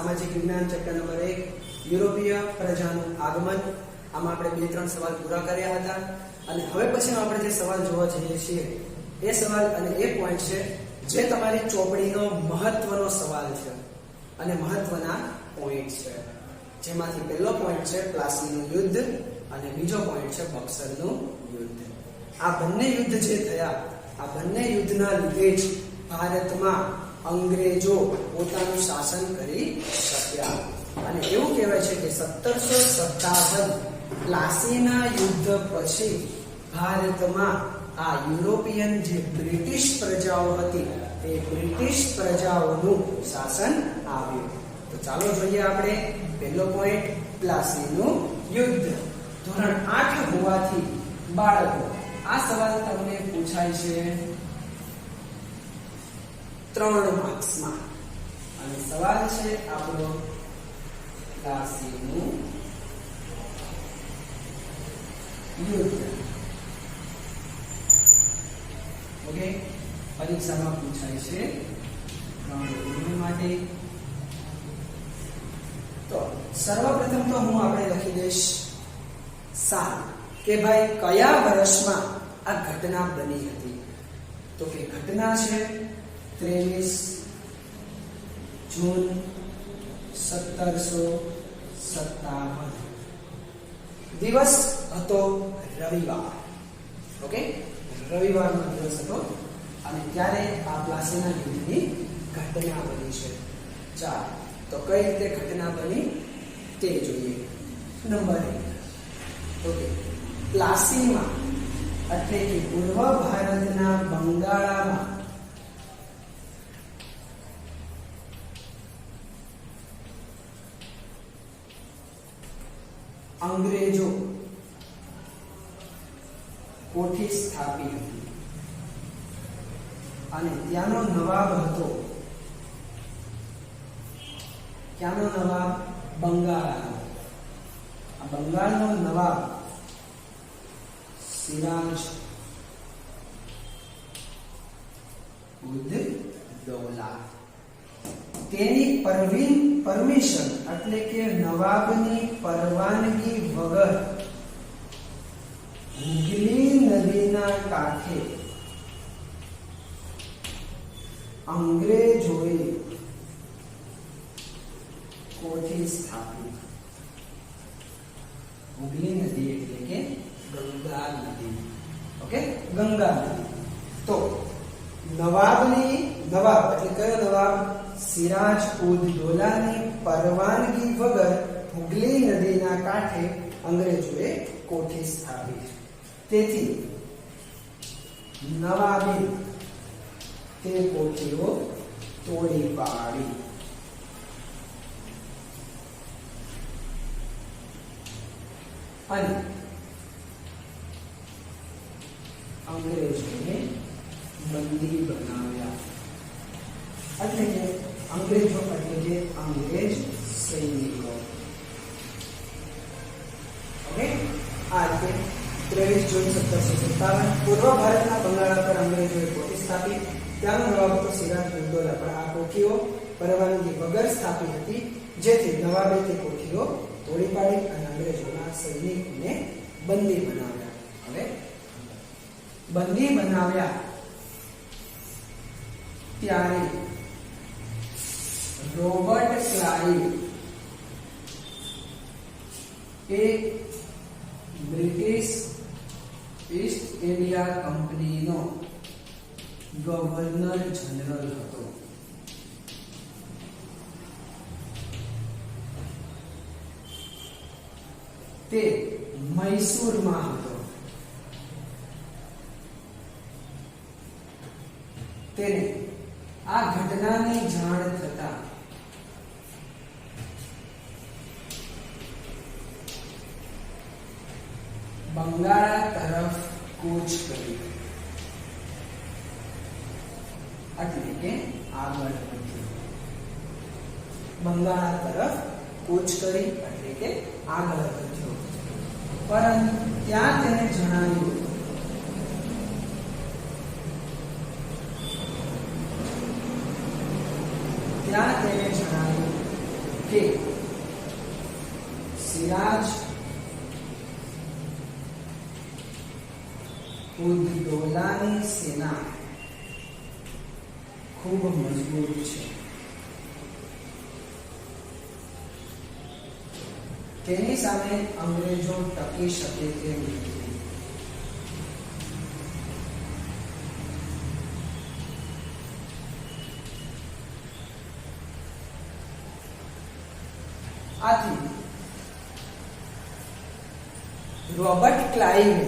સામાજિક વિજ્ઞાન chapter number 1 યુરોપીય પ્રજાનું આગમન. આમાં આપણે 2-3 સવાલ પૂરા કર્યા હતા અને હવે પછીનો આપણે જે સવાલ જોવા જઈએ છીએ એ સવાલ અને એ પોઈન્ટ છે જે તમારી ચોપડીનો મહત્વનો સવાલ છે અને મહત્વના પોઈન્ટ છે, જેમાંથી પહેલો પોઈન્ટ છે પ્લાસીનું યુદ્ધ અને બીજો પોઈન્ટ છે બક્સરનું યુદ્ધ. આ બંને યુદ્ધ જે થયા, આ બંને યુદ્ધના લીધે જ ભારતમાં અંગ્રેજો પોતાનું શાસન કરી શક્યા અને એવું કહેવાય છે કે 1757 પ્લાસીના યુદ્ધ પછી ભારતમાં આ યુરોપિયન જે બ્રિટિશ પ્રજાઓ હતી તે બ્રિટિશ પ્રજાઓનું શાસન આવ્યું. તો ચાલો જોઈએ આપણે પહેલો પોઈન્ટ પ્લાસીનું યુદ્ધ. ધોરણ 8 હોવાથી બાળકો આ સવાલ તમને પૂછાય છે 3 માર્ક્સમાં અને સવાલ છે આપણો પ્લાસીનું યુદ્ધ. ઓકે, પરીક્ષામાં પૂછાય છે 3 ગુણ માટે. તો સર્વપ્રથમ તો હું આપણે લખી દઈશ સાલ કે ભાઈ કયા વર્ષમાં આ ઘટના બની હતી. તો કે ઘટના છે 23 જૂન 1757. દિવસ હતો રવિવાર. ઓકે, રવિવારનો દિવસ હતો અને ત્યારે આ પ્લાસીના યુદ્ધની ઘટના બની છે. ચાલો, તો કઈ રીતે ઘટના બની તે જોઈએ. નંબર 1, ઓકે, પ્લાસીમાં એટલે કે પૂર્વ ભારતના બંગાળામાં અંગ્રેજો કોઠી સ્થાપી હતી અને ત્યાંનો નવાબ હતો, ત્યાંનો નવાબ બંગાળ. આ બંગાળનો નવાબ સિરાજ ઉદ દૌલા. તેની પરમિશન એટલે કે નવાબની પરવાનગી વગર હુગલી નદીના કાંઠે અંગ્રેજોએ કોઠી સ્થાપી. હુગલી નદી એટલે કે ગંગા નદી. ઓકે, ગંગા નદી. તો નવાબ એટલે કયો નવાબ? સિરાજ ઉદ દૌલાની પરવાનગી વગર હુગલી નદીના કાંઠે અંગ્રેજોએ કોઠી સ્થાપી. તેથી નવાબે તે કોઠીઓ તોડી પાડી અને અંગ્રેજોને બંદી બનાવ્યા. એટલે કે અંગ્રેજો એટલે કે અંગ્રેજ સૈનિકો. ઓકે, આ રીતે 23 જૂન 1757 પૂર્વ ભારતના બંગાળા પર અંગ્રેજોએ કોઠી સ્થાપી. ત્યાંનો નવાબ હતો સિરાજ ઉદ દૌલા, પણ આ કોઠીઓ પરવાનગી વગર સ્થાપી હતી, જેથી નવાબે તે કોઠીઓ તોડી પાડી અને અંગ્રેજોના સૈનિકોને બંદી બનાવ્યા. હવે બંદી બનાવ્યા ત્યારે રોબર્ટ ક્લાઇવ એક બ્રિટિશ ઈસ્ટ ઇન્ડિયા કંપનીનો ગવર્નર જનરલ હતો. તે મૈસૂરમાં હતો. તેને આ ઘટનાની જાણ થતા બંગાળા તરફ કૂચ કરી, એટલે કે આગળ વધ્યો. બંગાળા તરફ કૂચ કરી એટલે કે આગળ વધ્યો. પરંતુ ત્યાં તેને જણાવ્યું ત્યાં તેને જણાવ્યું કે સિરાજ ઉદ્દૌલાની સેના ખૂબ મજબૂત છે, તેની સામે અંગ્રેજો ટકી શકે તેમ નથી. આથી રોબર્ટ ક્લાઇવે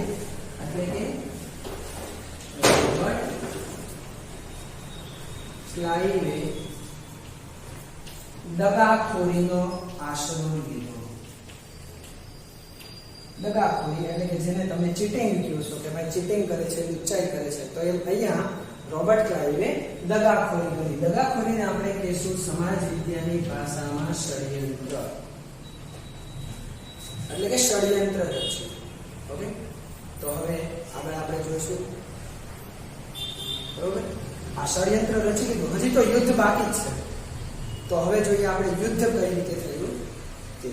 એટલે કે રોબર્ટ ક્લાઇવે દગાખોરીનો આશરો લીધો. દગાખોરી એટલે કે જેને તમે ચીટિંગ કહો છો કે ભાઈ ચીટિંગ કરે છે, લુચ્ચાઈ કરે છે, તો એ અહીંયા રોબર્ટ ક્લાઇવે દગાખોરી કરી. દગાખોરીને આપણે કહીશું સમાજ વિદ્યાની ભાષામાં ષડયંત્ર, એટલે કે ષડયંત્ર રચ્યું. ઓકે, તો હવે આગળ આપણે જોઈશું. બરોબર, આ ષડયંત્ર રચી લીધું, હજી તો યુદ્ધ બાકી જ છે. તો હવે જોઈએ આપણે યુદ્ધ કઈ રીતે થયું તે.